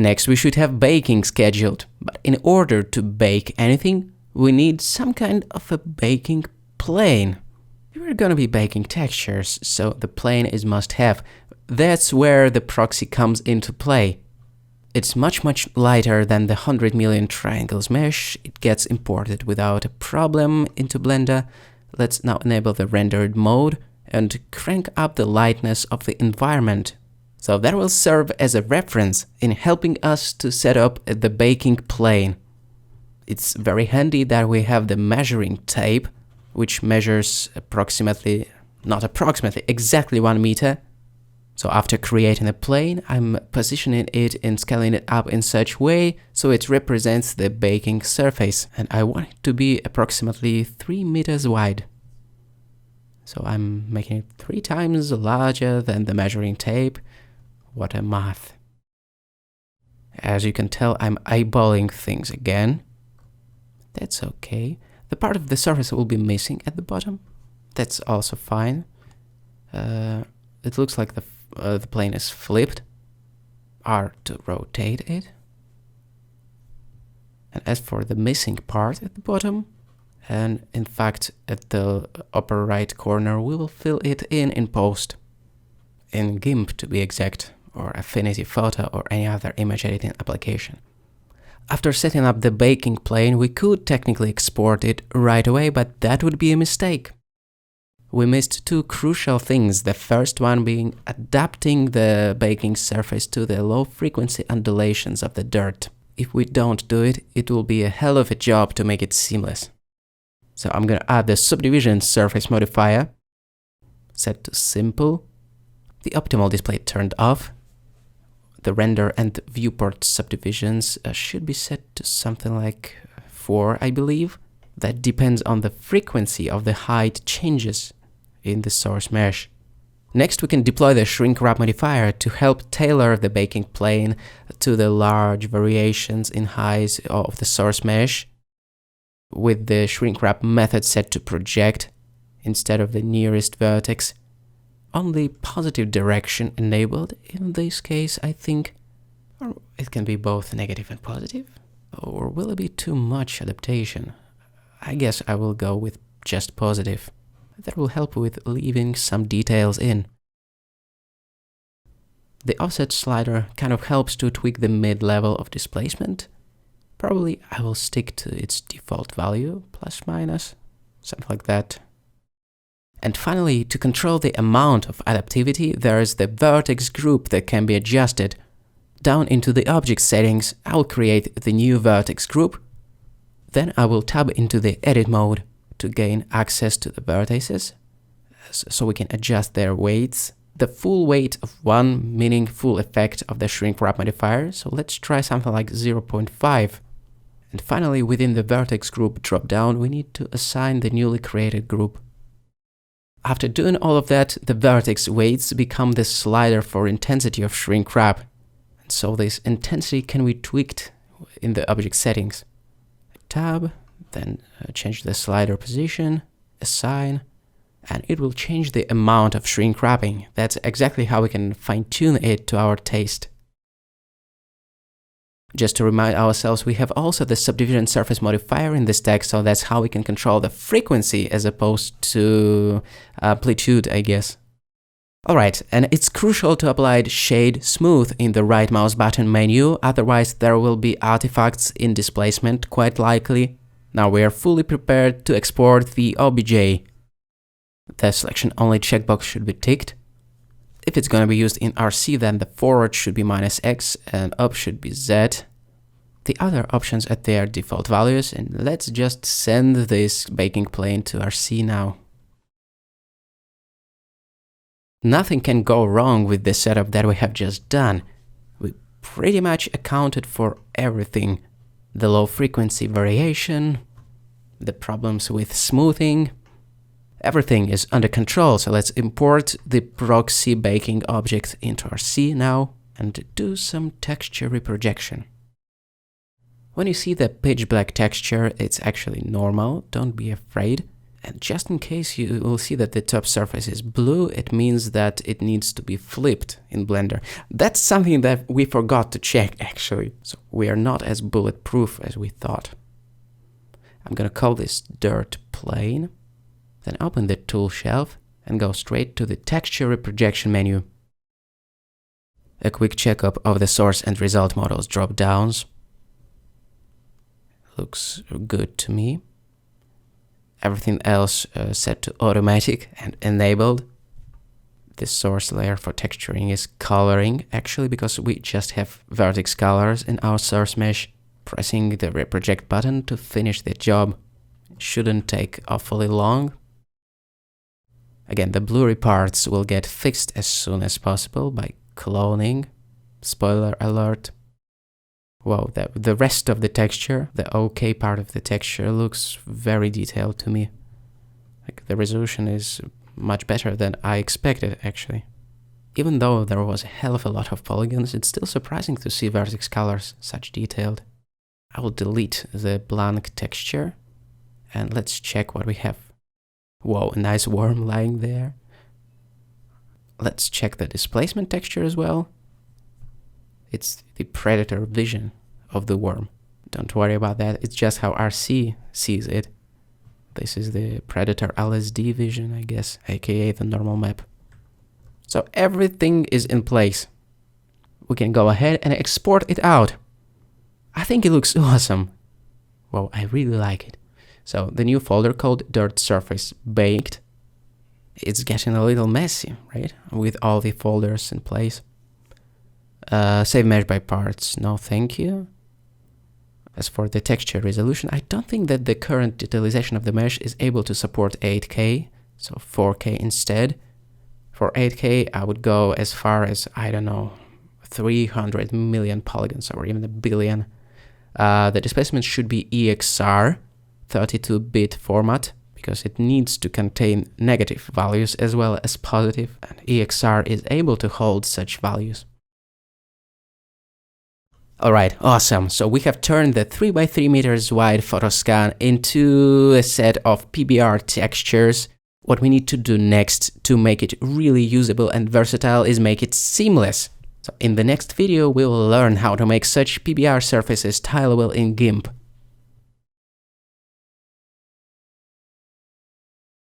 Next, we should have baking scheduled, but in order to bake anything, we need some kind of a baking plane. We're gonna be baking textures, so the plane is must-have. That's where the proxy comes into play. It's much lighter than the 100 million triangles mesh. It gets imported without a problem into Blender. Let's now enable the rendered mode and crank up the lightness of the environment. So that will serve as a reference in helping us to set up the baking plane. It's very handy that we have the measuring tape, which measures exactly 1 meter. So after creating a plane, I'm positioning it and scaling it up in such way so it represents the baking surface, and I want it to be approximately 3 meters wide. So I'm making it 3 times larger than the measuring tape. What a math. As you can tell, I'm eyeballing things again. That's okay. The part of the surface will be missing at the bottom. That's also fine. It looks like the plane is flipped. R to rotate it. And as for the missing part at the bottom, and in fact at the upper right corner, we will fill it in post. In GIMP to be exact, or Affinity Photo or any other image editing application. After setting up the baking plane, we could technically export it right away, but that would be a mistake. We missed 2 crucial things, the first one being adapting the baking surface to the low frequency undulations of the dirt. If we don't do it, it will be a hell of a job to make it seamless. So I'm gonna add the subdivision surface modifier, set to simple, the optimal display turned off. The render and viewport subdivisions should be set to something like 4, I believe. That depends on the frequency of the height changes in the source mesh. Next, we can deploy the shrink wrap modifier to help tailor the baking plane to the large variations in height of the source mesh, with the shrink wrap method set to project instead of the nearest vertex. Only positive direction enabled in this case, I think. Or it can be both negative and positive. Or will it be too much adaptation? I guess I will go with just positive. That will help with leaving some details in. The offset slider kind of helps to tweak the mid-level of displacement. Probably I will stick to its default value, plus minus, something like that. And finally, to control the amount of adaptivity, there is the vertex group that can be adjusted. Down into the object settings, I will create the new vertex group. Then I will tab into the edit mode to gain access to the vertices, so we can adjust their weights. The full weight of 1 meaning full effect of the shrink wrap modifier, so let's try something like 0.5. And finally, within the vertex group dropdown, we need to assign the newly created group. After doing all of that, the vertex weights become the slider for intensity of shrink wrap. And so this intensity can be tweaked in the object settings. Tab, then change the slider position, assign, and it will change the amount of shrink wrapping. That's exactly how we can fine-tune it to our taste. Just to remind ourselves, we have also the subdivision surface modifier in this text, so that's how we can control the frequency as opposed to amplitude, I guess. Alright, and it's crucial to apply shade smooth in the right mouse button menu, otherwise there will be artifacts in displacement, quite likely. Now we are fully prepared to export the OBJ. The selection only checkbox should be ticked. If it's going to be used in RC, then the forward should be -X and up should be Z. The other options at their default values, and let's just send this baking plane to RC now. Nothing can go wrong with the setup that we have just done. We pretty much accounted for everything. The low frequency variation, the problems with smoothing. Everything is under control, so let's import the proxy baking object into RC now and do some texture reprojection. When you see the pitch black texture, it's actually normal, don't be afraid. And just in case you will see that the top surface is blue, it means that it needs to be flipped in Blender. That's something that we forgot to check actually. So we are not as bulletproof as we thought. I'm gonna call this dirt plane, then open the tool shelf and go straight to the texture reprojection menu. A quick checkup of the source and result models drop downs. Looks good to me. Everything else set to automatic and enabled. The source layer for texturing is coloring, actually, because we just have vertex colors in our source mesh. Pressing the reproject button to finish the job shouldn't take awfully long. Again, the blurry parts will get fixed as soon as possible by cloning. Spoiler alert. Wow, the rest of the texture, the OK part of the texture, looks very detailed to me. Like, the resolution is much better than I expected, actually. Even though there was a hell of a lot of polygons, it's still surprising to see vertex colors such detailed. I will delete the blank texture and let's check what we have. Whoa, a nice worm lying there. Let's check the displacement texture as well. It's the predator vision of the worm. Don't worry about that, it's just how RC sees it. This is the predator LSD vision, I guess, aka the normal map. So everything is in place. We can go ahead and export it out. I think it looks awesome. Wow, I really like it. So the new folder called Dirt Surface Baked. It's getting a little messy, right? With all the folders in place. Save mesh by parts, no thank you. As for the texture resolution, I don't think that the current detalization of the mesh is able to support 8K, so 4K instead. For 8K, I would go as far as, I don't know, 300 million polygons or even a billion. The displacement should be EXR, 32-bit format, because it needs to contain negative values as well as positive, and EXR is able to hold such values. Alright, awesome. So we have turned the 3x3 meters wide photoscan into a set of PBR textures. What we need to do next to make it really usable and versatile is make it seamless. So in the next video, we will learn how to make such PBR surfaces tileable in GIMP.